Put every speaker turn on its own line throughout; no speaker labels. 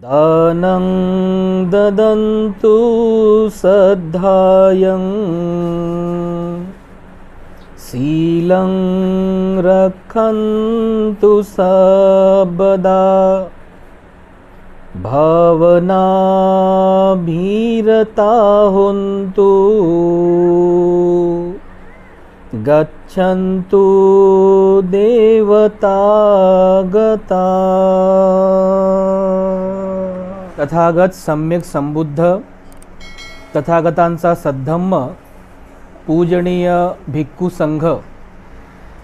दानं ददन्तु सद्धायं शीलं रक्षन्तु सर्वदा भावनाभिरता हुन्तु गच्छन्तु देवता गता। तथागत सम्यक संबुद्ध तथागतांचा सद्धम्म पूजनीय भिक्खू संघ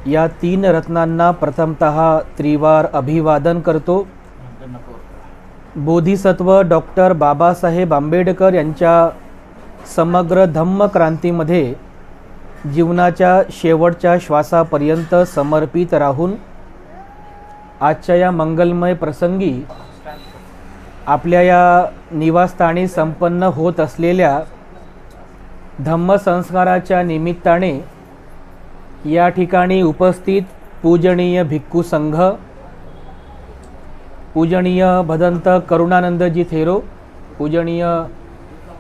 या तीन रत्नांना प्रथमतः त्रिवार अभिवादन करतो। बोधिसत्व डॉक्टर बाबासाहेब आंबेडकर यांच्या समग्र धम्म क्रांतीमध्ये जीवनाच्या शेवटच्या श्वासापर्यंत समर्पित राहून आजच्या या मंगलमय प्रसंगी आपल्या या निवासस्थानी संपन्न होत असलेल्या धम्मसंस्काराच्या निमित्ताने या ठिकाणी उपस्थित पूजनीय भिक्खू संघ, पूजनीय भदंत करुणानंदजी थेरो, पूजनीय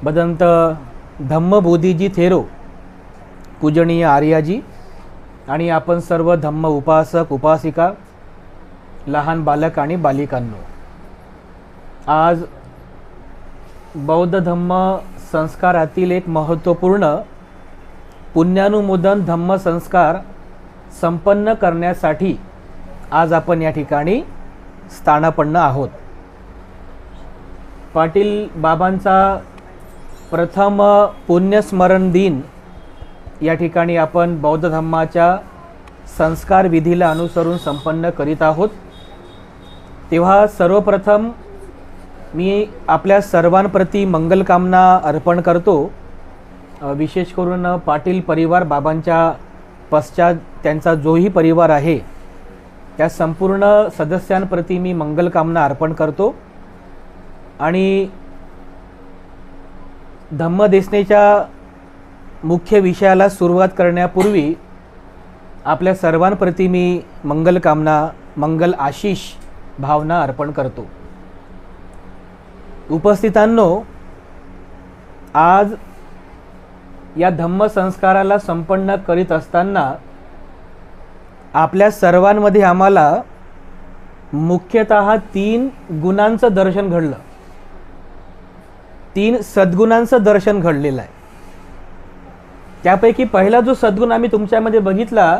भदंत धम्मबोधीजी थेरो, पूजनीय आर्याजी आणि आपण सर्व धम्म उपासक उपासिका, लहान बालक आणि बालिकांनो, आज बौद्ध धम्म संस्कारातील एक महत्त्वपूर्ण पुण्यानुमोदन धम्म संस्कार संपन्न करण्यासाठी आज आपण या ठिकाणी स्थानापन्न आहोत। पाटील बाबांचा प्रथम पुण्यस्मरण दिन या ठिकाणी आपण बौद्ध धम्माच्या संस्कार विधीला अनुसरून संपन्न करीत आहोत। तेव्हा सर्वप्रथम मी आपल्या सर्वांप्रती मंगलकामना अर्पण करतो। विशेष करून पाटील परिवार बाबांच्या पश्चात त्यांचा जोही परिवार आहे त्या संपूर्ण सदस्यांप्रती मी मंगलकामना अर्पण करतो। आणि धम्मदेशनेच्या मुख्य विषयाला सुरुवात करण्यापूर्वी आपल्या सर्वांप्रती मी मंगलकामना, मंगल आशीष भावना अर्पण करतो। उपस्थितांनो, आज या धम्म संस्काराला संपन्न करीत असताना आपल्या सर्वांमध्ये आम्हाला मुख्यतः 3 गुणांचं दर्शन घडलं, 3 सद्गुणांचं दर्शन घडलेलं आहे। त्यापैकी पहिला जो सद्गुण आम्ही तुमच्यामध्ये बघितला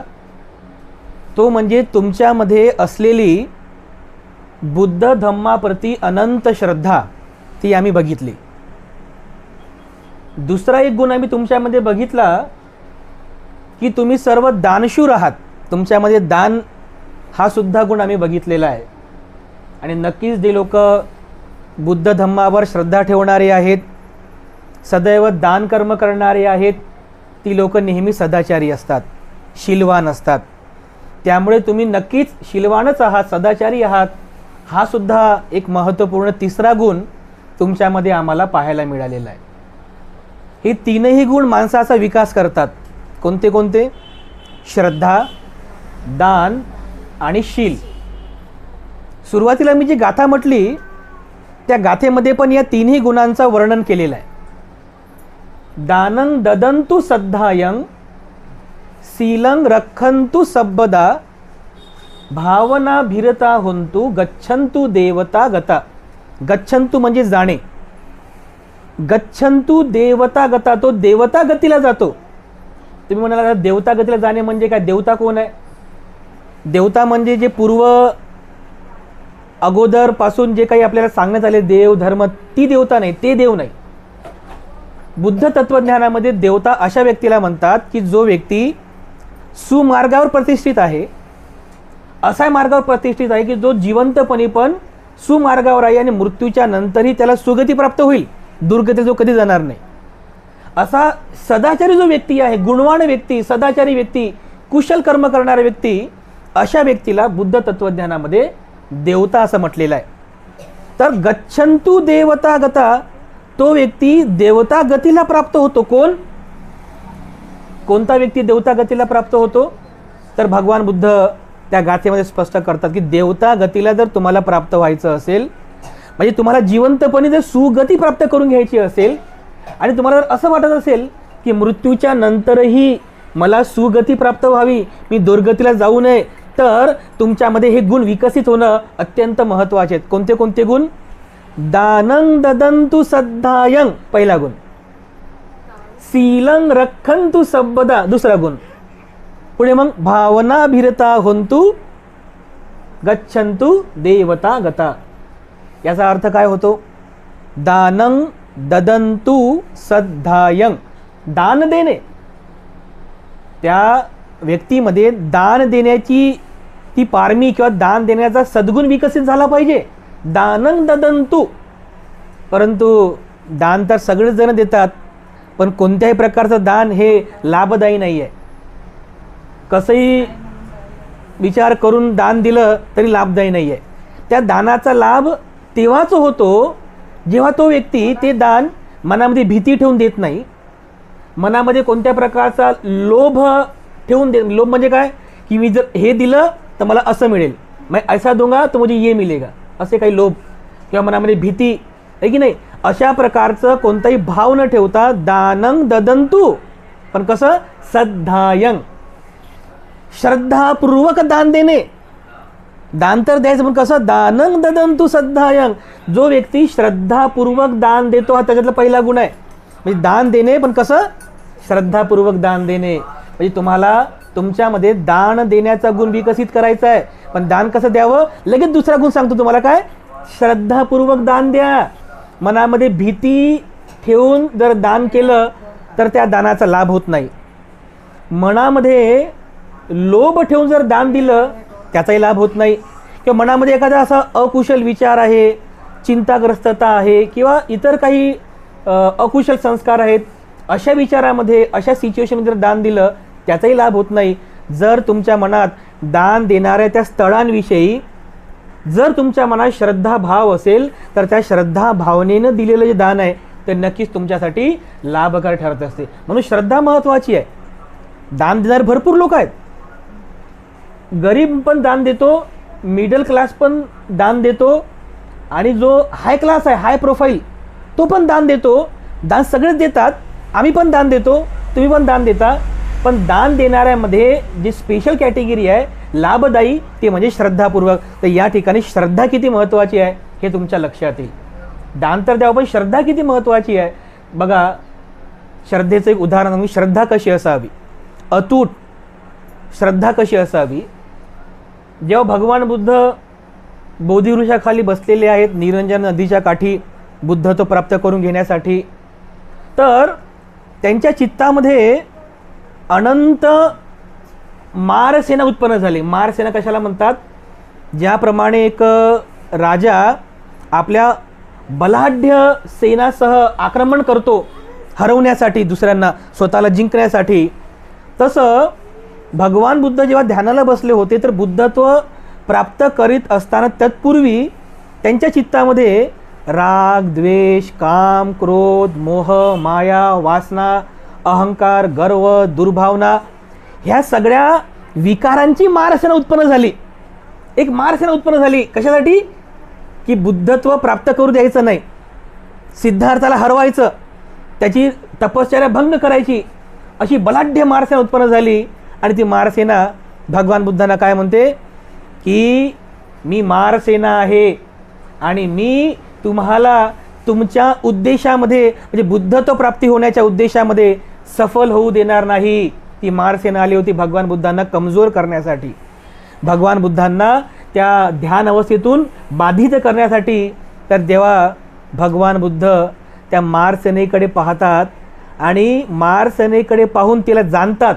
तो म्हणजे तुमच्यामध्ये असलेली बुद्ध धम्माप्रती अनंत श्रद्धा, ती आम्ही बघितली। दुसरा एक गुण आम्ही तुमच्यामध्ये बघितला की तुम्ही सर्व दानशूर आहात, तुमच्यामध्ये दान हा सुद्धा गुण आम्ही बघितलेला आहे। आणि नक्कीच जे लोक बुद्ध धम्मावर श्रद्धा ठेवणारे आहेत, सदैव दान कर्म करणारे आहेत, ती लोक नेहमी सदाचारी असतात, शीलवान असतात। त्यामुळे तुम्ही नक्कीच शीलवानच आहात, सदाचारी आहात, हा सुद्धा एक महत्त्वपूर्ण तिसरा गुण तुमच्यामध्ये आम्हाला पाहायला मिळालेला आहे। हे तीनही गुण माणसाचा विकास करतात। कोणते कोणते? श्रद्धा, दान आणि शील। सुरुवातीला मी जी गाथा म्हटली त्या गाथेमध्ये पण या तीनही गुणांचं वर्णन केलेलं आहे। दानं ददन्तु सद्धायं शीलं रक्षन्तु सर्वदा भावनाभिरता हुन्तु गच्छन्तु देवता गता। गच्छन्तु म्हणजे जाणे, गच्छन्तु देवता गता, तो देवता गतीला जातो। तुम्ही म्हणाला देवता गतीला जाणे म्हणजे काय? देवता कोण आहे? देवता म्हणजे जे पूर्व अगोदर पासून जे काही आपल्याला सांगण्यात आले देव धर्म, ती देवता नाही, ते देव नाही। बुद्ध तत्वज्ञानामध्ये देवता अशा व्यक्तीला म्हणतात की जो व्यक्ती सुमार्गावर प्रतिष्ठित आहे, असा मार्गावर प्रतिष्ठित आहे की जो जिवंतपणी पण सुमार्गावर आहे आणि मृत्यूच्या नंतरही त्याला सुगती प्राप्त होईल, दुर्गती जो कधी जाणार नाही। असा सदाचारी जो व्यक्ती आहे, गुणवान व्यक्ती, सदाचारी व्यक्ती, कुशल कर्म करणारा व्यक्ती, अशा व्यक्तीला बुद्ध तत्वज्ञानामध्ये देवता असं म्हटलेलं आहे। तर गच्छन्तु देवता गता, तो व्यक्ती देवता गतीला प्राप्त होतो। कोणता व्यक्ती देवता गतीला प्राप्त होतो? तर भगवान बुद्ध त्या गाथेमध्ये स्पष्ट करतात की देवता गतीला जर तुम्हाला प्राप्त व्हायचं असेल, म्हणजे तुम्हाला जिवंतपणे जर सुगती प्राप्त करून घ्यायची असेल आणि तुम्हाला जर असं वाटत असेल की मृत्यूच्या नंतरही मला सुगती प्राप्त व्हावी, मी दुर्गतीला जाऊ नये, तर तुमच्यामध्ये हे गुण विकसित होणं अत्यंत महत्त्वाचे आहेत. कोणते कोणते गुण? दानं ददंतु सद्धायं पहिला गुण, शीलं रक्षन्तु सर्वदा दुसरा गुण, पुढे मग भावनाभिरता होन्तु गच्छन्तु देवता गता. याचा अर्थ काय होतो? दानं ददंतु सद्धायं, दान देणे, त्या व्यक्तीमध्ये दान देण्याची ती पारमी किंवा दान देण्याचा सद्गुण विकसित झाला पाहिजे. दानं ददंतु, परंतु दान तर सगळेच जण देतात, पण कोणत्याही प्रकारचं दान हे लाभदायी नाही आहे. कसंही विचार करून दान दिलं तरी लाभदायी नाही आहे. त्या दानाचा लाभ तेव्हाच होतो जेव्हा तो व्यक्ती ते दान मनामध्ये भीती ठेवून देत नाही, मनामध्ये कोणत्या प्रकारचा लोभ ठेवून लोभ म्हणजे काय की मी जर हे दिलं तर मला असं मिळेल, मैं ऐसा दूंगा तो मुझे ये मिलेगा, असे काही लोभ किंवा मनामध्ये भीती आहे की नाही, अशा प्रकारचं कोणताही भाव न ठेवता दानं ददंतु, पण कसं? सद्धायं, श्रद्धापूर्वक दान देणे. दान तर द्यायचं पण कसं? दानं ददंतु सद्धायं. जो व्यक्ती श्रद्धापूर्वक दान देतो हा त्याच्यातला पहिला गुण आहे. म्हणजे दान देणे पण कसं? श्रद्धापूर्वक दान देणे. म्हणजे तुम्हाला तुमच्यामध्ये दान देण्याचा गुण विकसित करायचा आहे. पण दान कसं द्यावं? लगेच दुसरा गुण सांगतो तुम्हाला, काय? श्रद्धापूर्वक दान द्या. मनामध्ये भीती ठेवून जर दान केलं तर त्या दानाचा लाभ होत नाही. मनामध्ये लोभ ठेवून जर दान दिलं त्याचाही लाभ होत नाही. किंवा मनामध्ये एखादा असा अकुशल विचार आहे, चिंताग्रस्तता आहे किंवा इतर काही अकुशल संस्कार आहेत, अशा विचारामध्ये अशा सिच्युएशनमध्ये जर दान दिलं त्याचाही लाभ होत नाही. जर तुमच्या मनात दान देणाऱ्या त्या स्थळांविषयी जर तुमच्या मनात श्रद्धाभाव असेल तर त्या श्रद्धा भावनेनं दिलेलं जे दान आहे ते नक्कीच तुमच्यासाठी लाभकारी ठरत असते. म्हणून श्रद्धा महत्त्वाची आहे. दान देणारे भरपूर लोक आहेत. गरीब पण दान देतो, मिडल क्लास पण दान देतो, आणि जो हाय क्लास आहे, हाय प्रोफाईल, तो पण दान देतो. दान सगळेच देतात. आम्ही पण दान देतो, तुम्ही पण दान देता. पण दान देणाऱ्यामध्ये जी स्पेशल कॅटेगरी आहे लाभदायी ते म्हणजे श्रद्धापूर्वक. तर या ठिकाणी श्रद्धा किती महत्त्वाची आहे हे तुमच्या लक्षात येईल. दान तर द्यावं पण श्रद्धा किती महत्त्वाची आहे बघा. श्रद्धेचं एक उदाहरण सांगू. श्रद्धा कशी असावी? अतूट श्रद्धा कशी असावी? जेव्हा भगवान बुद्ध बोधिवृक्षाखाली बसलेले आहेत निरंजन नदीच्या काठी बुद्धत्व प्राप्त करून घेण्यासाठी, तर त्यांच्या चित्तामध्ये अनंत मारसेना उत्पन्न झाली. मारसेना कशाला म्हणतात? ज्याप्रमाणे एक राजा आपल्या बलाढ्य सेनासह आक्रमण करतो हरवण्यासाठी, दुसऱ्यांना स्वतःला जिंकण्यासाठी, तसं भगवान बुद्ध जेव्हा ध्यानाला बसले होते तर बुद्धत्व प्राप्त करीत असताना तत्पूर्वी त्यांच्या चित्तामध्ये राग, द्वेष, काम, क्रोध, मोह, माया, वासना, अहंकार, गर्व, दुर्भावना ह्या सगळ्या विकारांची मारसेना उत्पन्न झाली. एक मारसेना उत्पन्न झाली. कशासाठी? की बुद्धत्व प्राप्त करू द्यायचं नाही, सिद्धार्थाला हरवायचं, त्याची तपश्चर्या भंग करायची, अशी बलाढ्य मारसेना उत्पन्न झाली. आणि ती मारसेना भगवान बुद्धांना काय म्हणते की मी मारसेना आहे आणि मी तुम्हाला तुमच्या उद्देशामध्ये म्हणजे बुद्धत्व प्राप्ती होण्याच्या उद्देशामध्ये सफल होऊ देणार नाही. ती मारसेना आली होती भगवान बुद्धांना कमजोर करण्यासाठी, भगवान बुद्धांना त्या ध्यान अवस्थेतून बाधित करण्यासाठी. तर जेव्हा भगवान बुद्ध त्या मारसेनेकडे पाहतात आणि मारसेनेकडे पाहून तिला जाणतात,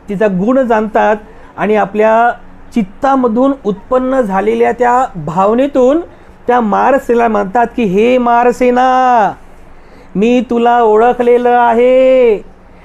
तिचा गुण जाणतात आणि आपल्या चित्तामधून उत्पन्न झालेल्या त्या भावनेतून त्या मारसेना म्हणतात की हे मारसेना, मी तुला ओळखलेलं आहे.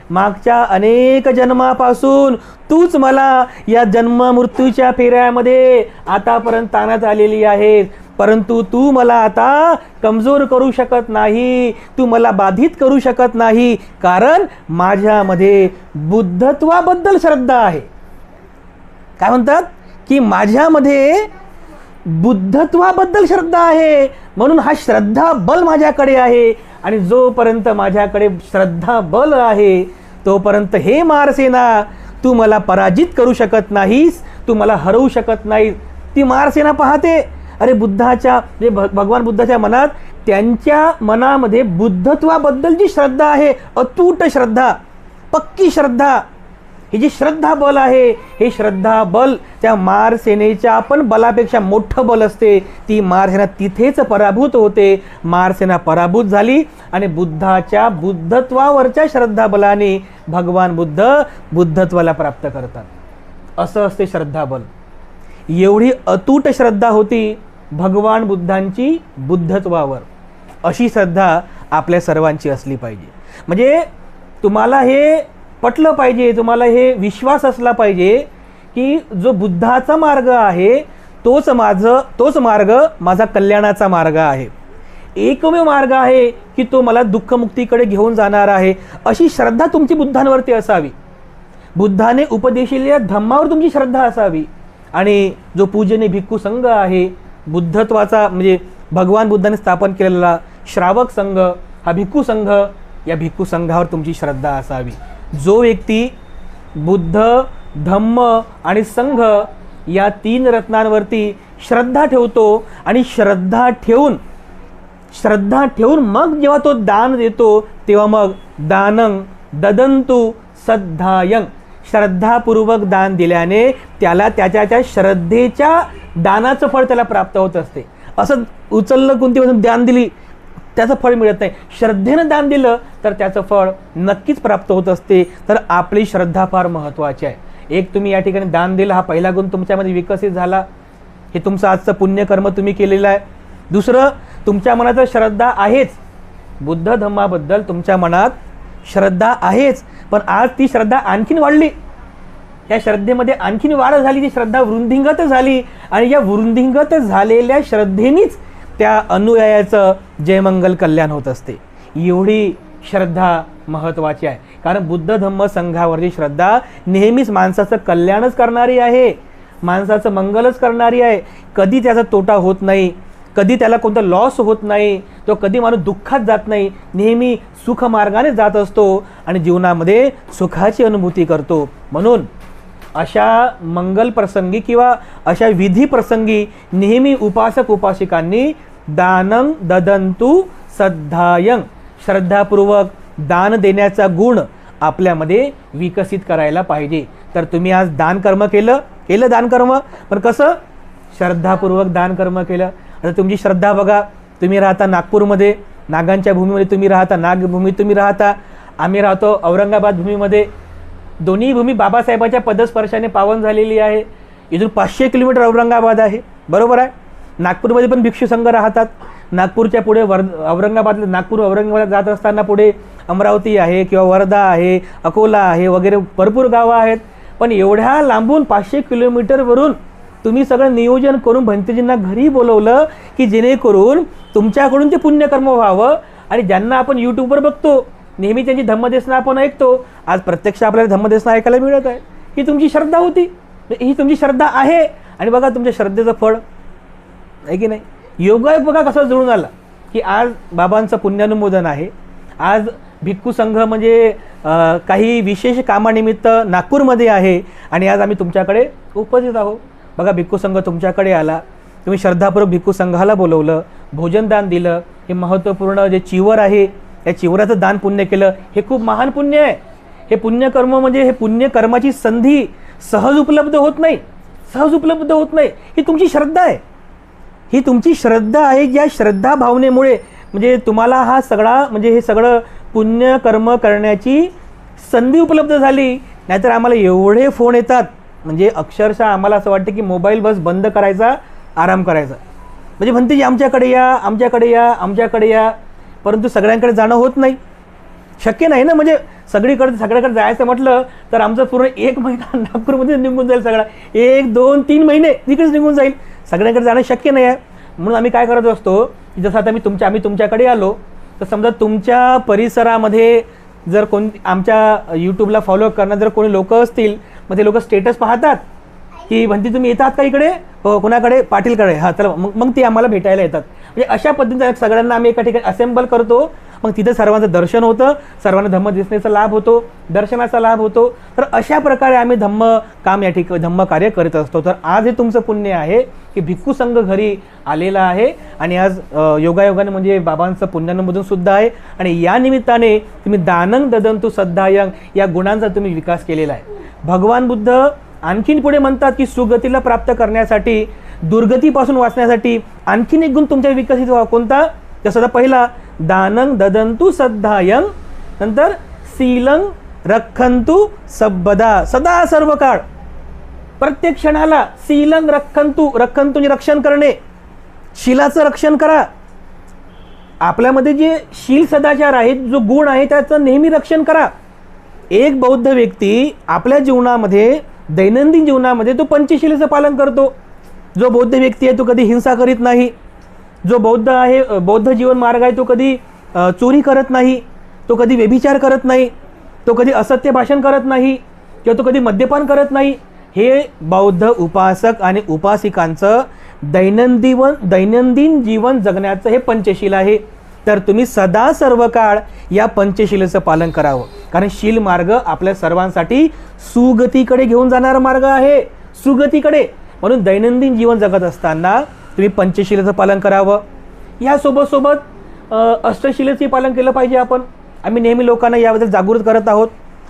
मागच्या अनेक जन्मापासून तूच मला या जन्म मृत्यूच्या फेऱ्यामध्ये आतापर्यंत ताणत आलेली आहे, परंतु तू मला आता कमजोर करू शकत नाही, तू मला बाधित करू शकत नाही, कारण माझ्यामध्ये बुद्धत्वाबद्दल श्रद्धा आहे. काय म्हणतात की माझ्यामध्ये बुद्धत्वाबद्दल श्रद्धा आहे, म्हणून हा श्रद्धा बल माझ्याकडे आहे. आणि जोपर्यंत माझ्याकडे श्रद्धा बल आहे तोपर्यंत हे मारसेना तू मला पराजित करू शकत नाहीस, तू मला हरवू शकत नाहीस. ती मारसेना पाहते, अरे बुद्धाच्या भगवान बुद्धाच्या मनात, त्यांच्या मनामध्ये बुद्धत्वाबद्दल जी श्रद्धा आहे, अतूट श्रद्धा, पक्की श्रद्धा, ही जी श्रद्धा बल आहे, हे श्रद्धा बल त्या मारसेनेच्या पण बलापेक्षा मोठं बल असते. ती मारसेना तिथेच पराभूत होते. मारसेना पराभूत झाली आणि बुद्धाच्या बुद्धत्वावरच्या श्रद्धा बलाने भगवान बुद्ध बुद्धत्वाला प्राप्त करतात. असं असते श्रद्धा बल. एवढी अतूट श्रद्धा होती भगवान बुद्धांची बुद्धत्वावर. अशी श्रद्धा आपल्या सर्वांची असली पाहिजे. म्हणजे तुम्हाला हे पटलं पाहिजे, तुम्हाला हे विश्वास असला पाहिजे की जो बुद्धाचा मार्ग आहे तोच मार्ग माझा कल्याणाचा मार्ग आहे. एकमेव मार्ग आहे की तो मला दुःखमुक्तीकडे घेऊन जाणार आहे. अशी श्रद्धा तुमची बुद्धांवरती असावी. बुद्धाने उपदेशिलेल्या धम्मावर तुमची श्रद्धा असावी. आणि जो पूजनीय भिक्खू संघ आहे, बुद्धत्वाचा म्हणजे भगवान बुद्धाने स्थापन केलेला श्रावक संघ, हा भिक्खू संघ, या भिक्खू संघावर तुमची श्रद्धा असावी. जो व्यक्ती बुद्ध, धम्म आणि संघ या 3 रत्नांवरती श्रद्धा ठेवतो आणि श्रद्धा ठेवून मग जेव्हा तो दान देतो तेव्हा मग दानं ददंतु सद्धायं, श्रद्धापूर्वक दान दिल्याने त्याला त्याच्या श्रद्धेच्या दानाचं फळ त्याला प्राप्त होत असते. असं उचललं कोणती दान दिली त्याचं फळ मिळत नाही. श्रद्धेनं दान दिलं तर त्याचं फळ नक्कीच प्राप्त होत असते. तर आपली श्रद्धा फार महत्त्वाची आहे. एक तुम्ही या ठिकाणी दान दिलं, हा पहिला गुण तुमच्यामध्ये विकसित झाला. हे तुमचं आजचं पुण्यकर्म तुम्ही केलेलं आहे. दुसरं, तुमच्या मनात श्रद्धा आहेच, बुद्ध धम्माबद्दल तुमच्या मनात श्रद्धा आहेच, पण आज ती श्रद्धा आणखीन वाढली. या श्रद्धेमध्ये आणखीन वाढ झाली, ती श्रद्धा वृद्धिंगत झाली आणि या वृद्धिंगत झालेल्या श्रद्धेनीच त्या अनुयायाचं जयमंगल कल्याण होत असते. एवढी श्रद्धा महत्त्वाची आहे. कारण बुद्ध धम्म संघावरची श्रद्धा नेहमीच माणसाचं कल्याणच करणारी आहे, माणसाचं मंगलच करणारी आहे. कधी त्याचा तोटा होत नाही, कधी त्याला कोणता लॉस होत नाही, तो कधी माणूस दुःखात जात नाही, नेहमी सुखमार्गाने जात असतो आणि जीवनामध्ये सुखाची अनुभूती करतो. म्हणून अशा मंगल प्रसंगी किंवा अशा विधी प्रसंगी नेहमी उपासक उपासिकांनी दानं ददंतु सद्धायं, श्रद्धापूर्वक दान देण्याचा गुण आपल्यामध्ये विकसित करायला पाहिजे. तर तुम्ही आज दान कर्म केलं दान कर्म, पण कसं? श्रद्धापूर्वक दान कर्म केलं. आता तुमची श्रद्धा बघा, तुम्ही राहता नागपूरमध्ये, नागांच्या भूमीमध्ये तुम्ही राहता, नागभूमीत तुम्ही राहता, आम्ही राहतो औरंगाबाद भूमीमध्ये. दोन्ही भूमी बाबासाहेबाच्या पदस्पर्शाने पावन झालेली आहे. इथून 500 किलोमीटर औरंगाबाद आहे, बरोबर आहे. नागपूरमध्ये पण भिक्षू संघ राहतात. नागपूरच्या पुढे नागपूर औरंगाबाद जात असताना पुढे अमरावती आहे किंवा वर्धा आहे, अकोला आहे वगैरे भरपूर गावं आहेत. पण एवढ्या लांबून 500 किलोमीटरवरून तुम्ही सगळं नियोजन करून भंतेजींना घरी बोलवलं की जेणेकरून तुमच्याकडून ते पुण्यकर्म व्हावं. आणि ज्यांना आपण यूट्यूबवर बघतो नेहमी त्यांची धम्मदेशना आपण ऐकतो, आज प्रत्यक्ष आपल्याला धम्मदेशना ऐकायला मिळत आहे. ही तुमची श्रद्धा होती, ही तुमची श्रद्धा आहे. आणि बघा तुमच्या श्रद्धेचं फळ आहे की नाही. योगायोग बघा कसं जुळून आला की आज बाबांचं पुण्यानुमोदन आहे. आज भिक्खू संघ म्हणजे काही विशेष कामानिमित्त नागपूरमध्ये आहे आणि आज आम्ही तुमच्याकडे उपस्थित आहोत. बघा भिक्खू संघ तुमच्याकडे आला, तुम्ही श्रद्धापूर्वक भिक्खू संघाला बोलवलं, भोजनदान दिलं. हे महत्त्वपूर्ण जे चिवर आहे या चिवराचं दान पुण्य केलं, हे खूप महान पुण्य आहे. हे पुण्यकर्म म्हणजे हे पुण्यकर्माची संधी सहज उपलब्ध होत नाही. ही तुमची श्रद्धा आहे, ही तुमची श्रद्धा आहे. ज्या श्रद्धा भावनेमुळे म्हणजे तुम्हाला हा सगळा म्हणजे हे सगळं पुण्यकर्म करण्याची संधी उपलब्ध झाली. नाहीतर आम्हाला एवढे फोन येतात म्हणजे अक्षरशः आम्हाला असं वाटतं की मोबाईल बस बंद करायचा, आराम करायचा. म्हणजे म्हणते की आमच्याकडे या, परंतु सगळ्यांकडे जाणं होत नाही, शक्य नाही ना. म्हणजे सगळीकडे जायचं म्हटलं तर आमचं पूर्ण 1 महिना नागपूरमध्ये निघून जाईल. सगळा 1, 2, 3 महिने तिकडेच निघून जाईल. सगळ्यांकडे जाणं शक्य नाही आहे. म्हणून आम्ही काय करत असतो की जसं आता आम्ही तुमच्याकडे आलो तर समजा तुमच्या परिसरामध्ये जर आमच्या यूट्यूबला फॉलो करणारे जर कोणी लोक असतील, मग ते लोक स्टेटस पाहतात की म्हणते तुम्ही येतात का इकडे, हो कोणाकडे, पाटीलकडे, हां चला, मग ती आम्हाला भेटायला येतात. म्हणजे अशा पद्धतीने सगळ्यांना आम्ही एका ठिकाणी असेंबल करतो. मग तिथे सर्वांचं दर्शन होतं, सर्वांना धम्म दिसण्याचा लाभ होतो, दर्शनाचा लाभ होतो. तर अशा प्रकारे आम्ही धम्म काम या ठिकाणी धम्म कार्य करीत असतो. तर आज हे तुमचं पुण्य आहे की भिक्खू संघ घरी आलेला आहे आणि आज योगायोगाने म्हणजे बाबांचं पुण्यानुमोदन सुद्धा आहे आणि या निमित्ताने तुम्ही दानंग ददंतु सद्धायंग या गुणांचा तुम्ही विकास केलेला आहे. भगवान बुद्ध आणखीन पुढे म्हणतात की सुगतीला प्राप्त करण्यासाठी, दुर्गतीपासून वाचण्यासाठी आणखीन एक गुण तुमच्या विकसित व्हावा. कोणता? जसं पहिला दानंग ददंतु सद्धायंग, नंतर शीलंग रक्षन्तु सबदा, सदा सर्व काळ प्रत्येक क्षणाला शीलंग रक्षन्तु, रक्षन्तु रक्षण करणे, शीलाचं रक्षण करा. आपल्यामध्ये जे शील सदाचार आहेत, जो गुण आहे त्याचं नेहमी रक्षण करा. एक बौद्ध व्यक्ती आपल्या जीवनामध्ये दैनंदिन जीवनामध्ये तो पंचशीलेचं पालन करतो. जो बौद्ध व्यक्ती आहे तो कधी हिंसा करीत नाही. जो बौद्ध आहे, बौद्ध जीवन मार्ग आहे, तो कधी चोरी करत नाही, तो कधी व्यभिचार करत नाही, तो कधी असत्य भाषण करत नाही किंवा तो कधी मद्यपान करत नाही. हे बौद्ध उपासक आणि उपासिकांचं दैनंदिन जीवन जगण्याचं हे पंचशील आहे. तर तुम्ही सदा सर्व काळ या पंचशिलेचं पालन करावं, कारण शील मार्ग आपल्या सर्वांसाठी सुगतीकडे घेऊन जाणारा मार्ग आहे, सुगतीकडे. म्हणून दैनंदिन जीवन जगत असताना तुम्ही पंचशिलेचं पालन करावं. यासोबत अष्टशिलेचंही पालन केलं पाहिजे आपण. आम्ही नेहमी लोकांना याबद्दल जागृत करत आहोत.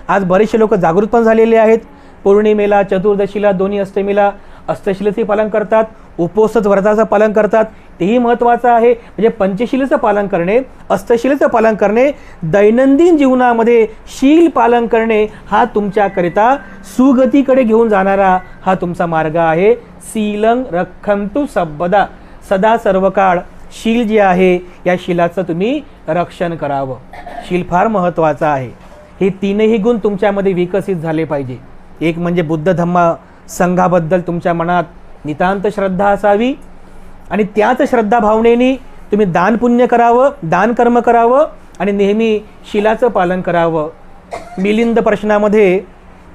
आज बरेचसे लोक जागृत पण झालेले आहेत. पौर्णिमेला, चतुर्दशीला, दोन्ही अष्टमीला अष्टशिलेचंही पालन करतात, उपोषित व्रताचं पालन करतात. तेही महत्त्वाचं आहे. म्हणजे पंचशिलेचं पालन करणे, अष्टशिलेचं पालन करणे, दैनंदिन जीवनामध्ये शील पालन करणे हा तुमच्याकरिता सुगतीकडे घेऊन जाणारा हा तुमचा मार्ग आहे. शीलं रक्षन्तु सबदा, सदा सर्व काळ शील जे आहे या शीलाचं तुम्ही रक्षण करावं. शील फार महत्त्वाचं आहे. हे तीनही गुण तुमच्यामध्ये विकसित झाले पाहिजे. एक म्हणजे बुद्ध धम्म संघाबद्दल तुमच्या मनात नितांत श्रद्धा असावी आणि त्याच श्रद्धा भावनेने तुम्ही दान पुण्य करावं, दान कर्म करावं आणि नेहमी शीलाचं पालन करावं. मिलिंद प्रश्नामध्ये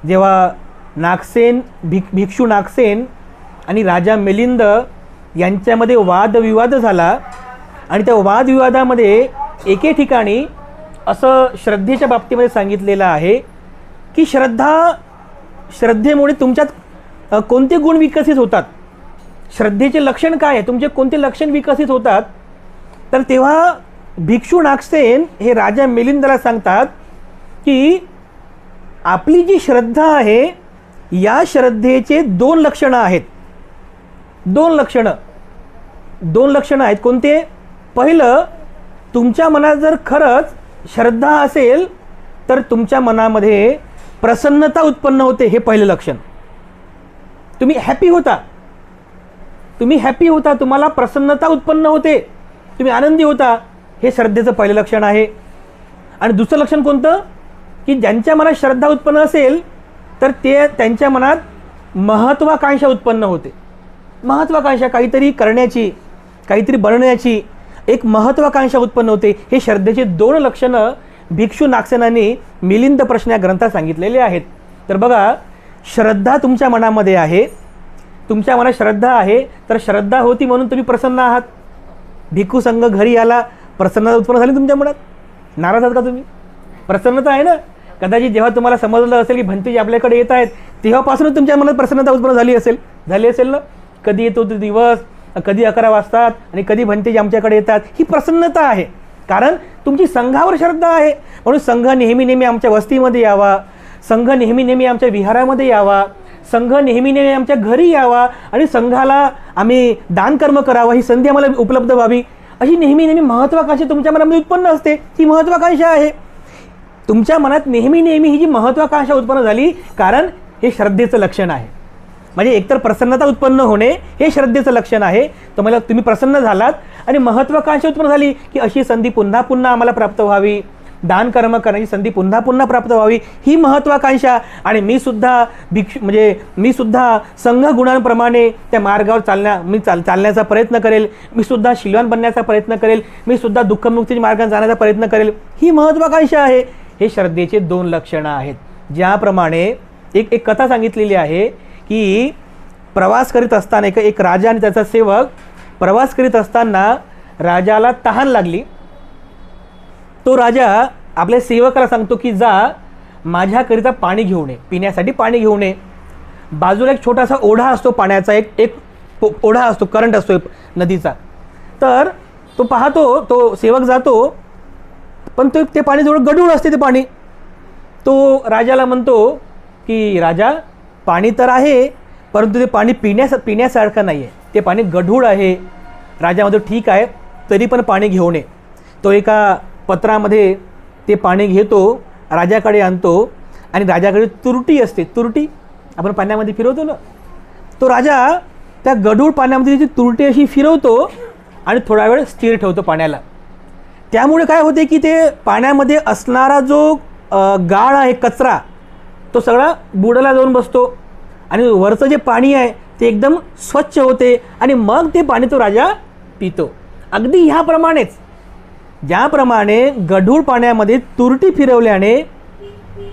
जेव्हा नागसेन भिक्षू नागसेन आणि राजा मिलिंद यांच्यामध्ये वादविवाद झाला आणि त्या वादविवादामध्ये एके ठिकाणी असं श्रद्धेच्या बाबतीमध्ये सांगितलेलं आहे की श्रद्धेमुळे तुमच्यात कोणते गुण विकसित होतात, श्रद्धेचे लक्षण काय आहे, तुमचे कोणते लक्षण विकसित होतात. तर तेव्हा भिक्षू नागसेन हे राजा मिलिंदला सांगतात की आपली जी श्रद्धा आहे या श्रद्धेचे दोन लक्षणं आहेत. दोन लक्षणं आहेत. कोणते? पहिलं, तुमच्या मनात जर खरंच श्रद्धा असेल तर तुमच्या मनामध्ये प्रसन्नता उत्पन्न होते. हे पहिलं लक्षण. तुम्ही हॅपी होता, तुम्हाला प्रसन्नता उत्पन्न होते, तुम्ही आनंदी होता. हे श्रद्धेचं पहिलं लक्षण आहे. आणि दुसरं लक्षण कोणतं? की ज्यांच्या मनात श्रद्धा उत्पन्न असेल तर त्यांच्या मनात महत्त्वाकांक्षा उत्पन्न होते. महत्त्वाकांक्षा, काहीतरी करण्याची, काहीतरी बनण्याची एक महत्त्वाकांक्षा उत्पन्न होते. हे श्रद्धेचे दोन लक्षणं भिक्षू नागसेनांनी मिलिंद प्रश्न या ग्रंथात सांगितलेले आहेत. तर बघा, श्रद्धा तुमच्या मनामध्ये आहे, तुमच्या मनात श्रद्धा आहे, तर श्रद्धा होती म्हणून तुम्ही प्रसन्न आहात. भिक्खू संघ घरी आला, प्रसन्नता उत्पन्न झाली तुमच्या मनात. नाराज आहात का तुम्ही? प्रसन्नता आहे ना. कदाचित जेव्हा तुम्हाला समजलं असेल की भंतेजी आपल्याकडे येत आहेत तेव्हापासूनच तुमच्या मनात प्रसन्नता उत्पन्न झाली असेल ना. कधी येतो तो दिवस, कधी 11 वाजतात आणि कधी भंतेजी आमच्याकडे येतात, ही प्रसन्नता आहे. कारण तुमची संघावर श्रद्धा आहे. म्हणून संघ नेहमी आमच्या वस्तीमध्ये यावा, संघ नेहमी आमच्या विहारामध्ये यावा, संघ नेहमी आमच्या घरी यावा आणि संघाला आम्ही दान कर्म करावं, ही संधी आम्हाला उपलब्ध व्हावी, अशी नेहमी महत्त्वाकांक्षा तुमच्या मनामध्ये उत्पन्न असते. ही महत्त्वाकांक्षा आहे. तुमच्या मनात नेहमी ही जी महत्त्वाकांक्षा उत्पन्न झाली, कारण हे श्रद्धेचं लक्षण आहे. म्हणजे एकतर प्रसन्नता उत्पन्न होणे हे श्रद्धेचं लक्षण आहे. तुम्ही प्रसन्न झालात आणि महत्त्वाकांक्षा उत्पन्न झाली की अशी संधी पुन्हा आम्हाला प्राप्त व्हावी, दान कर्म करण्याची संधी पुन्हा प्राप्त व्हावी, ही महत्त्वाकांक्षा. आणि मी सुद्धा संघ गुणांप्रमाणे त्या मार्गावर चालण्याचा प्रयत्न करेल, मी सुद्धा शीलवान बनण्याचा प्रयत्न करेल, मी सुद्धा दुःखमुक्तीच्या मार्गाने जाण्याचा प्रयत्न करेल, ही महत्त्वाकांक्षा आहे. हे श्रद्धेचे दोन लक्षणं आहेत. ज्याप्रमाणे एक कथा सांगितलेली आहे की प्रवास करीत असताना एक राजा आणि त्याचा सेवक प्रवास करीत असताना राजाला तहान लागली. तो राजा आपल्या सेवकाला सांगतो की जा माझ्याकरिता पाणी घेऊन ये, पिण्यासाठी पाणी घेऊन ये. बाजूला एक छोटासा ओढा असतो पाण्याचा, एक ओढा असतो, करंट असतो नदीचा. तर तो पाहतो, तो सेवक जातो, पण ते पाणी थोडं गढूळ असते ते पाणी. तो राजाला म्हणतो की राजा पाणी तर आहे, परंतु ते पाणी पिण्यासारखं नाही आहे, ते पाणी गढूळ आहे. राजा म्हणतो ठीक आहे, तरी पण पाणी घेऊन ये. तो एका पत्रामध्ये ते पाणी घेतो, राजाकडे आणतो आणि राजाकडे तुरटी असते, तुरटी आपण पाण्यामध्ये फिरवतो ना. तो राजा त्या गढूळ पाण्यामध्ये ती तुरटी अशी फिरवतो आणि थोडा वेळ स्थिर ठेवतो पाण्याला. त्यामुळे काय होते की ते पाण्यामध्ये असणारा जो गाळ आहे, कचरा, तो सगळा बुडाला जाऊन बसतो आणि वरचं जे पाणी आहे ते एकदम स्वच्छ होते आणि मग ते पाणी तो राजा पितो. अगदी ह्याप्रमाणेच ज्याप्रमाणे गढूळ पाण्यामध्ये तुरटी फिरवल्याने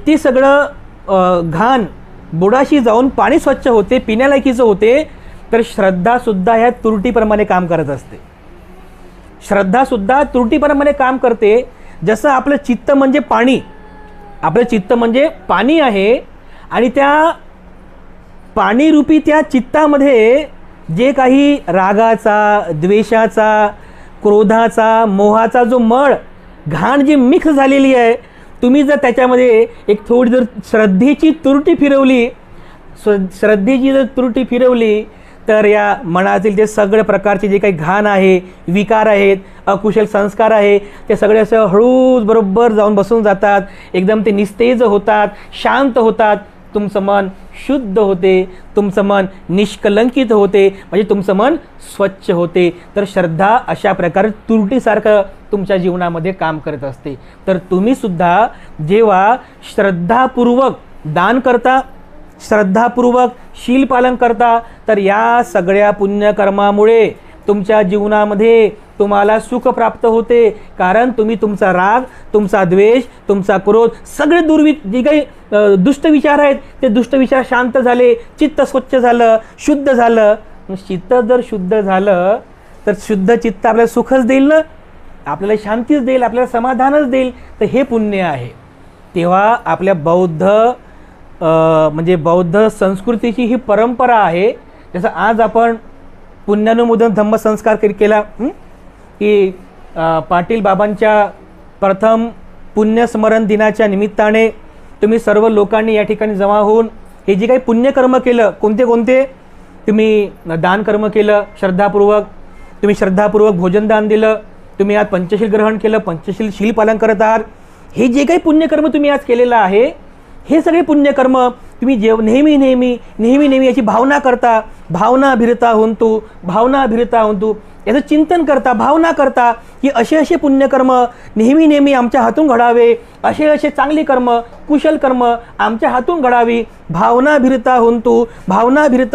ती सगळं घाण बुडाशी जाऊन पाणी स्वच्छ होते, पिण्यालायकीचं होते, तर श्रद्धासुद्धा ह्या तुरटीप्रमाणे काम करत असते. श्रद्धासुद्धा तुरटीप्रमाणे काम करते. जसं आपलं चित्त म्हणजे पाणी, आपलं चित्त म्हणजे पाणी आहे आणि त्या पाणीरूपी त्या चित्तामध्ये जे काही रागाचा, द्वेषाचा, क्रोधाचा, मोहाचा जो मळ, घाण जी मिक्स झालेली आहे, तुम्ही जर त्याच्यामध्ये एक थोडी जर श्रद्धेची तुरटी फिरवली, श्रद्धेची जर तुरटी फिरवली, तर या मनातील ते सगळ्या प्रकारचे जे काही घाण आहे, विकार आहेत, अकुशल संस्कार आहे, ते सगळे असं हळूच बरोबर जाऊन बसून जातात. एकदम ते निस्तेज होतात, शांत होतात. तुमचं मन शुद्ध होते, तुमचं मन निष्कलंकित होते, म्हणजे तुमचं मन स्वच्छ होते. तर श्रद्धा अशा प्रकारे तुरटीसारखं तुमच्या जीवनामध्ये काम करत असते. तर तुम्हीसुद्धा जेव्हा श्रद्धापूर्वक दान करता, श्रद्धापूर्वक शील पालन करता, तर या सगळ्या पुण्यकर्मामुळे तुमच्या जीवनामध्ये तुम्हाला सुख प्राप्त होते. कारण तुम्ही तुमचा राग, तुमचा द्वेष, तुमचा क्रोध, सगळे जे काही दुष्ट विचार आहेत ते दुष्ट विचार शांत झाले, चित्त स्वच्छ झालं, शुद्ध झालं. चित्त जर शुद्ध झालं तर शुद्ध चित्त आपल्याला सुखच देईल ना, आपल्याला शांतीच देईल, आपल्याला समाधानच देईल. तर हे पुण्य आहे. तेव्हा आपल्या म्हणजे बौद्ध संस्कृतीची ही परंपरा आहे. जसं आज आपण पुण्यानुमोदन धम्मसंस्कार केला की पाटील बाबांच्या प्रथम पुण्यस्मरण दिनाच्या निमित्ताने तुम्ही सर्व लोकांनी या ठिकाणी जमा होऊन हे जे काही पुण्यकर्म केलं, कोणते तुम्ही दानकर्म केलं श्रद्धापूर्वक, तुम्ही श्रद्धापूर्वक भोजनदान दिलं, तुम्ही आज पंचशील ग्रहण केलं, पंचशील शील पालन करत आहात, हे जे काही पुण्यकर्म तुम्ही आज केलेलं आहे, हे सगळे पुण्यकर्म तुम्ही नेहमी याची भावना करता, भावनाभिरता होंतु याचं चिंतन करता, भावना करता की असे पुण्यकर्म नेहमी आमच्या हातून घडावे, असे चांगले कर्म, कुशल कर्म आमच्या हातून घडावी, भावनाभिरता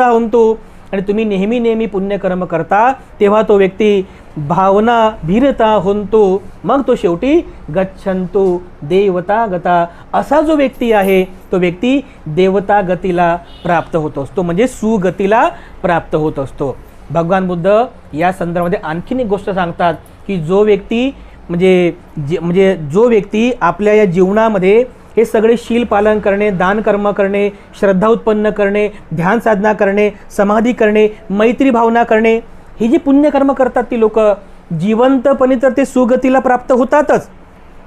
होंतु. आणि तुम्ही नेहमी पुण्यकर्म करता, तेव्हा तो व्यक्ती भावनाभिरता होंतु, मग तो शेवटी गच्छन्तु देवता गता, असा जो व्यक्ती आहे तो व्यक्ती देवता गतीला प्राप्त होत असतो, म्हणजे सुगतीला प्राप्त होत असतो. भगवान बुद्ध या संदर्भामध्ये आणखीन एक गोष्ट सांगतात की जो व्यक्ती म्हणजे जो व्यक्ती आपल्या या जीवनामध्ये हे सगळे शील पालन करणे, दान कर्म करणे, श्रद्धा उत्पन्न करणे, ध्यान साधना करणे, समाधी करणे, मैत्री भावना करणे, ही जी पुण्यकर्म करतात ती लोक जिवंतपणी तर ते सुगतीला प्राप्त होतातच,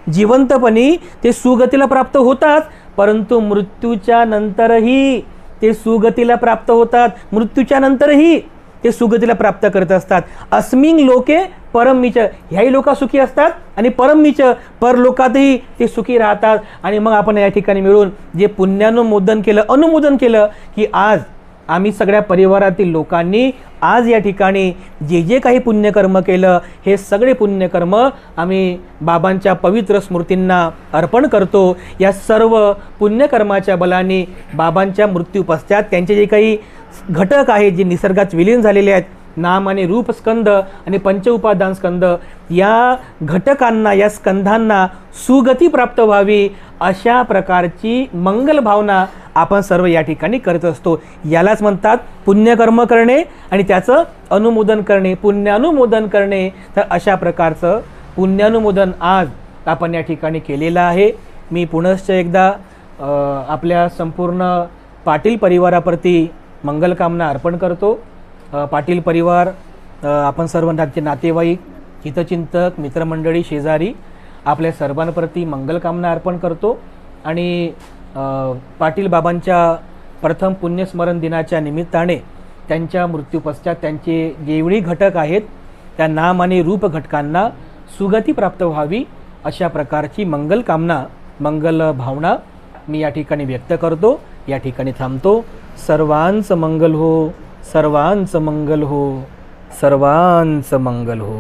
जिवंतपणी ते सुगतीला प्राप्त होतात, परंतु मृत्यूच्या नंतरही ते सुगतीला प्राप्त होतात, मृत्यूच्या नंतरही ते सुगतीला प्राप्त करत असतात. अस्मिन लोके परममीच, ह्याही लोक सुखी असतात आणि परममीच परलोकातही ते सुखी राहतात. आणि मग आपण या ठिकाणी मिळून जे पुण्यानुमोदन अनुमोदन केलं की आज आम्ही सगळ्या परिवारातील लोकांनी आज या ठिकाणी जे काही पुण्यकर्म केलं, हे सगळे पुण्यकर्म आम्ही बाबांच्या पवित्र स्मृतींना अर्पण करतो. या सर्व पुण्यकर्माच्या बलाने बाबांच्या मृत्यू पश्चात त्यांचे जे काही घटक आहेत, जे निसर्गात विलीन झालेले आहेत, नाम आणि रूप स्कंद आणि पंच उपादान स्कंद या घटकांना, या स्कंधांना सुगती प्राप्त व्हावी अशा प्रकारची मंगल भावना आपण सर्व या ठिकाणी करत असतो. यालाच म्हणतात पुण्यकर्म करणे आणि त्याचं अनुमोदन करणे, पुण्यानुमोदन करणे. तर अशा प्रकारचं पुण्यानुमोदन आज आपण या ठिकाणी केलेलं आहे. मी पुनश्च एकदा आपल्या संपूर्ण पाटील परिवाराप्रती मंगलकामना अर्पण करतो. पाटील परिवार, आपण सर्व नातेवाईक, हितचिंतक, मित्रमंडळी, शेजारी आपल्या सर्वांप्रती मंगलकामना अर्पण करतो. आणि पाटील बाबांच्या प्रथम पुण्यस्मरण दिनाच्या निमित्ताने त्यांच्या मृत्यूपश्चात त्यांचे जेवढी घटक आहेत त्या नाम आणि रूप घटकांना सुगती प्राप्त व्हावी अशा प्रकारची मंगलकामना, मंगल भावना मी या ठिकाणी व्यक्त करतो. या ठिकाणी थांबतो. सर्वांचं मंगल हो, सर्वांचं मंगल हो, सर्वांचं मंगल हो.